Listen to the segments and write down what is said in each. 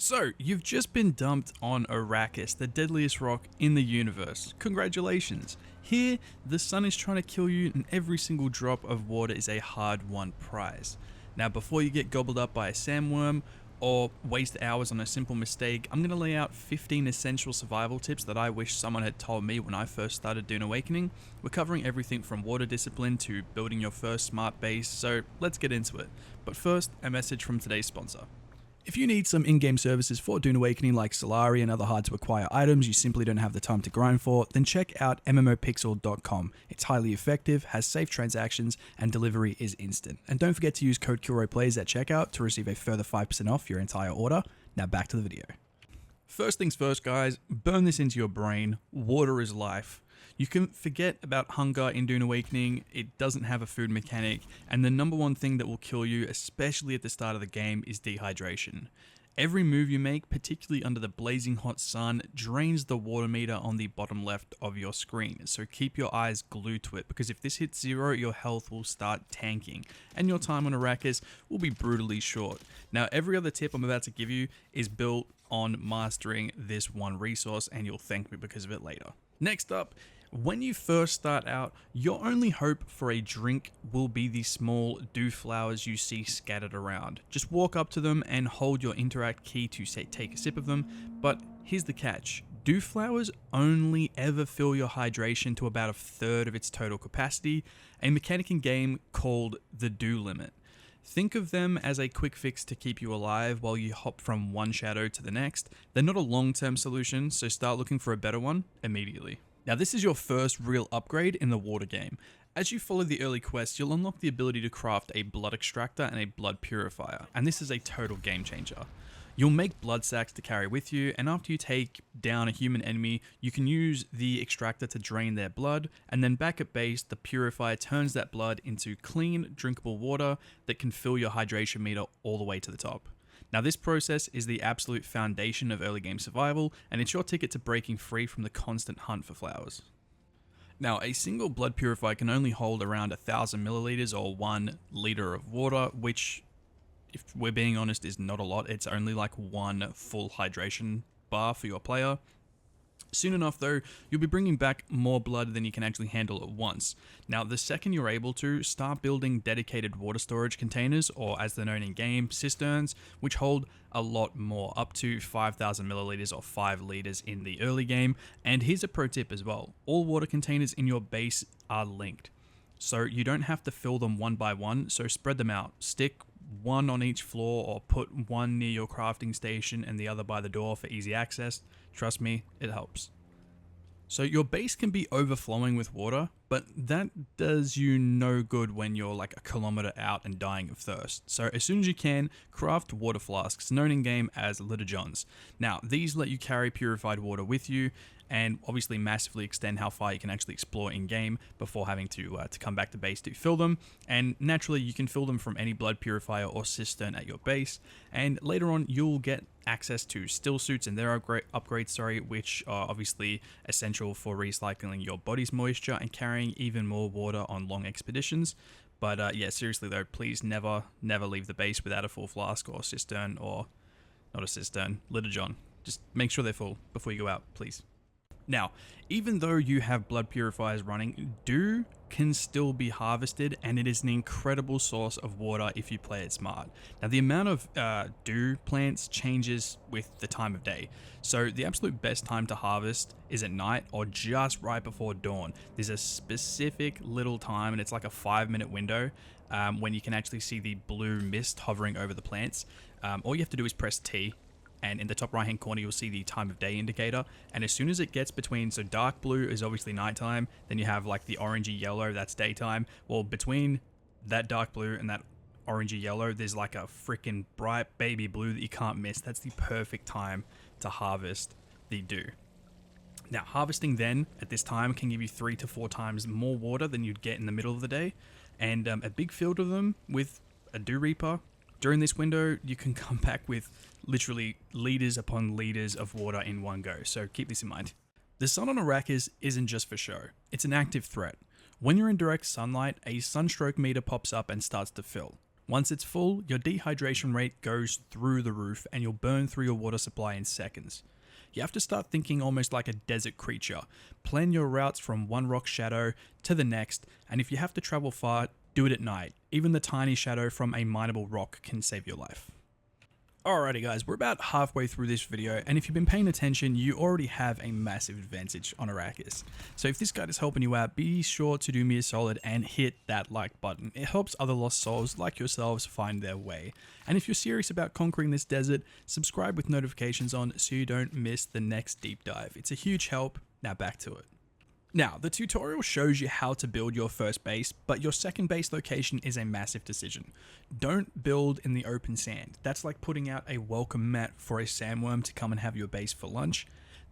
So, you've just been dumped on Arrakis, the deadliest rock in the universe. Congratulations. Here, the sun is trying to kill you and every single drop of water is a hard-won prize. Now, before you get gobbled up by a sandworm or waste hours on a simple mistake, I'm going to lay out 15 essential survival tips that I wish someone had told me when I first started Dune Awakening. We're covering everything from water discipline to building your first smart base, so let's get into it. But first, a message from today's sponsor. If you need some in-game services for Dune Awakening like Solari and other hard-to-acquire items you simply don't have the time to grind for, then check out MMOPixel.com. It's highly effective, has safe transactions, and delivery is instant. And don't forget to use code KilroyPlays at checkout to receive a further 5% off your entire order. Now back to the video. First things first, guys, burn this into your brain. Water is life. You can forget about hunger in Dune Awakening, it doesn't have a food mechanic, and the number one thing that will kill you, especially at the start of the game, is dehydration. Every move you make, particularly under the blazing hot sun, drains the water meter on the bottom left of your screen, so keep your eyes glued to it, because if this hits 0, your health will start tanking, and your time on Arrakis will be brutally short. Now, every other tip I'm about to give you is built on mastering this one resource, and you'll thank me because of it later. Next up, when you first start out, your only hope for a drink will be the small dew flowers you see scattered around. Just walk up to them and hold your interact key to say take a sip of them, but here's the catch. Dew flowers only ever fill your hydration to about a third of its total capacity, a mechanic in game called the dew limit. Think of them as a quick fix to keep you alive while you hop from one shadow to the next. They're not a long-term solution, so start looking for a better one immediately. Now, this is your first real upgrade in the water game. As you follow the early quests, you'll unlock the ability to craft a blood extractor and a blood purifier, and this is a total game changer. You'll make blood sacks to carry with you, and after you take down a human enemy, you can use the extractor to drain their blood, and then back at base, the purifier turns that blood into clean, drinkable water that can fill your hydration meter all the way to the top. Now, this process is the absolute foundation of early game survival, and it's your ticket to breaking free from the constant hunt for flowers. Now, a single blood purifier can only hold around 1,000 milliliters or 1 liter of water, which, if we're being honest, is not a lot. It's only like one full hydration bar for your player. Soon enough though, you'll be bringing back more blood than you can actually handle at once. Now, the second you're able to, start building dedicated water storage containers, or as they're known in game, cisterns, which hold a lot more, up to 5,000 milliliters or 5 liters in the early game. And here's a pro tip as well, all water containers in your base are linked. So you don't have to fill them one by one, so spread them out. Stick one on each floor or put one near your crafting station and the other by the door for easy access. Trust me, it helps. So your base can be overflowing with water, but that does you no good when you're like a kilometer out and dying of thirst. So as soon as you can, craft water flasks, known in game as Little Johns. Now, these let you carry purified water with you, and obviously massively extend how far you can actually explore in game before having to come back to base to fill them. And naturally, you can fill them from any blood purifier or cistern at your base. And later on, you'll get access to still suits and their upgrades, which are obviously essential for recycling your body's moisture and carrying even more water on long expeditions. But yeah, seriously though, please never leave the base without a full flask or cistern, or not a cistern, Little John. Just make sure they're full before you go out, please. Now, even though you have blood purifiers running, dew can still be harvested, and it is an incredible source of water if you play it smart. Now, the amount of dew plants changes with the time of day, so the absolute best time to harvest is at night or just right before dawn. There's a specific little time, and it's like a 5-minute window when you can actually see the blue mist hovering over the plants. All you have to do is press T, and in the top right hand corner you'll see the time of day indicator, and as soon as it gets between, so dark blue is obviously nighttime, then you have like the orangey yellow, that's daytime. Well, between that dark blue and that orangey yellow, there's like a freaking bright baby blue that you can't miss. That's the perfect time to harvest the dew. Now, harvesting then at this time can give you 3 to 4 times more water than you'd get in the middle of the day, and a big field of them with a dew reaper. During this window, you can come back with literally liters upon liters of water in one go, so keep this in mind. The sun on Arrakis isn't just for show, it's an active threat. When you're in direct sunlight, a sunstroke meter pops up and starts to fill. Once it's full, your dehydration rate goes through the roof and you'll burn through your water supply in seconds. You have to start thinking almost like a desert creature. Plan your routes from one rock shadow to the next, and if you have to travel far, do it at night. Even the tiny shadow from a mineable rock can save your life. Alrighty guys, we're about halfway through this video, and if you've been paying attention, you already have a massive advantage on Arrakis. So if this guide is helping you out, be sure to do me a solid and hit that like button. It helps other lost souls like yourselves find their way. And if you're serious about conquering this desert, subscribe with notifications on so you don't miss the next deep dive. It's a huge help. Now back to it. Now, the tutorial shows you how to build your first base, but your second base location is a massive decision. Don't build in the open sand. That's like putting out a welcome mat for a sandworm to come and have your base for lunch.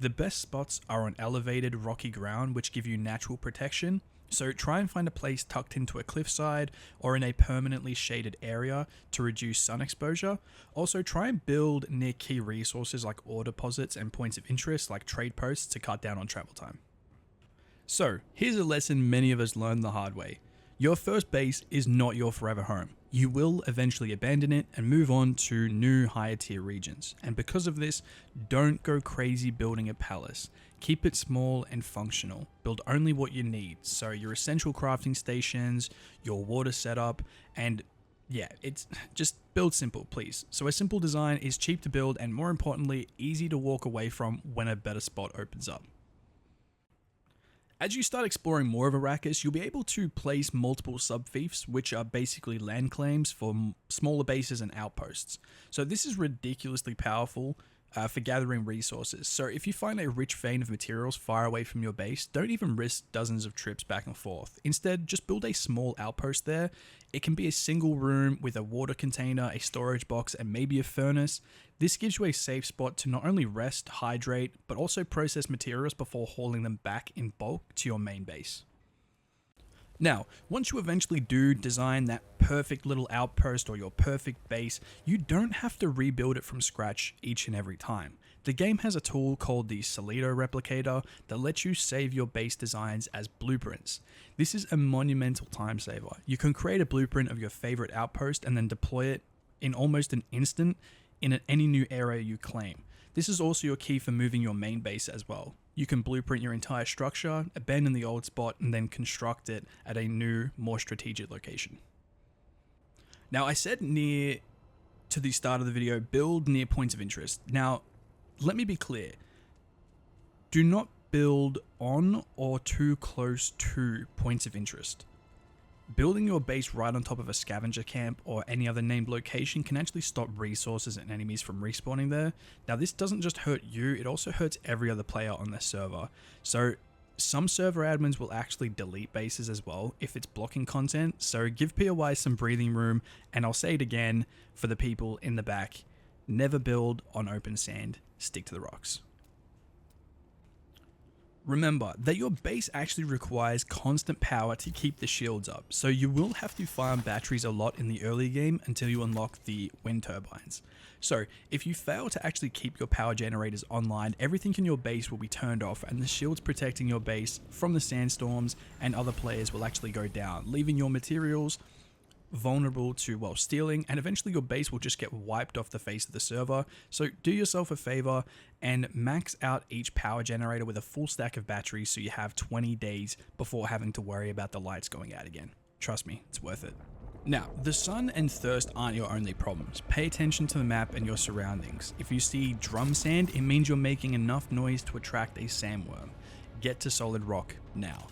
The best spots are on elevated rocky ground, which give you natural protection. So try and find a place tucked into a cliffside or in a permanently shaded area to reduce sun exposure. Also try and build near key resources like ore deposits and points of interest like trade posts to cut down on travel time. So, here's a lesson many of us learned the hard way. Your first base is not your forever home. You will eventually abandon it and move on to new higher tier regions. And because of this, don't go crazy building a palace. Keep it small and functional. Build only what you need. So your essential crafting stations, your water setup, and yeah, it's just build simple, please. So a simple design is cheap to build and more importantly, easy to walk away from when a better spot opens up. As you start exploring more of Arrakis, you'll be able to place multiple sub-fiefs, which are basically land claims for smaller bases and outposts. So this is ridiculously powerful for gathering resources. So if you find a rich vein of materials far away from your base, don't even risk dozens of trips back and forth. Instead, just build a small outpost there. It can be a single room with a water container, a storage box, and maybe a furnace. This gives you a safe spot to not only rest, hydrate, but also process materials before hauling them back in bulk to your main base. Now, once you eventually do design that perfect little outpost or your perfect base, you don't have to rebuild it from scratch each and every time. The game has a tool called the Solari replicator that lets you save your base designs as blueprints. This is a monumental time saver. You can create a blueprint of your favorite outpost and then deploy it in almost an instant in any new area you claim. This is also your key for moving your main base as well. You can blueprint your entire structure, abandon the old spot, and then construct it at a new, more strategic location. Now, I said near to the start of the video, build near points of interest. Now, let me be clear. Do not build on or too close to points of interest. Building your base right on top of a scavenger camp or any other named location can actually stop resources and enemies from respawning there. Now this doesn't just hurt you, it also hurts every other player on the server. So some server admins will actually delete bases as well if it's blocking content, so give POI some breathing room, and I'll say it again for the people in the back, never build on open sand, stick to the rocks. Remember that your base actually requires constant power to keep the shields up, so you will have to farm batteries a lot in the early game until you unlock the wind turbines. So if you fail to actually keep your power generators online, everything in your base will be turned off and the shields protecting your base from the sandstorms and other players will actually go down, leaving your materials vulnerable to, well, stealing, and eventually your base will just get wiped off the face of the server. So do yourself a favor and max out each power generator with a full stack of batteries so you have 20 days before having to worry about the lights going out again. Trust me, it's worth it. Now, the sun and thirst aren't your only problems. Pay attention to the map and your surroundings. If you see drum sand, it means you're making enough noise to attract a sandworm. Get to solid rock now.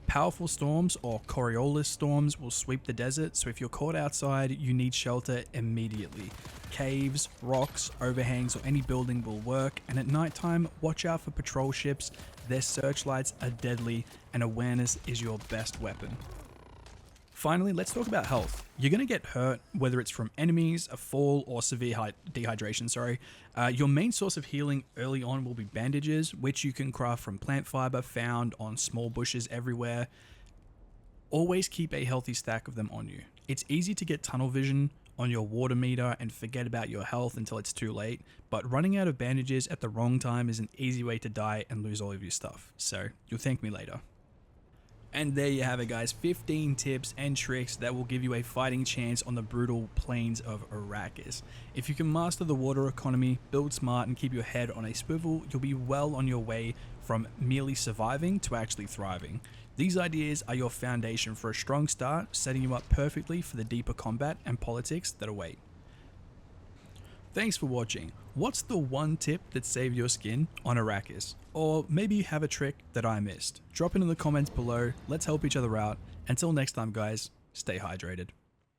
Powerful storms or Coriolis storms will sweep the desert, so if you're caught outside, you need shelter immediately. Caves, rocks, overhangs, or any building will work, and at nighttime, watch out for patrol ships. Their searchlights are deadly, and awareness is your best weapon. Finally, let's talk about health. You're going to get hurt, whether it's from enemies, a fall, or severe dehydration, Your main source of healing early on will be bandages, which you can craft from plant fiber found on small bushes everywhere. Always keep a healthy stack of them on you. It's easy to get tunnel vision on your water meter and forget about your health until it's too late, but running out of bandages at the wrong time is an easy way to die and lose all of your stuff, so you'll thank me later. And there you have it, guys, 15 tips and tricks that will give you a fighting chance on the brutal plains of Arrakis. If you can master the water economy, build smart, and keep your head on a swivel, you'll be well on your way from merely surviving to actually thriving. These ideas are your foundation for a strong start, setting you up perfectly for the deeper combat and politics that await. Thanks for watching. What's the one tip that saved your skin on Arrakis? Or maybe you have a trick that I missed. Drop it in the comments below. Let's help each other out. Until next time, guys, stay hydrated.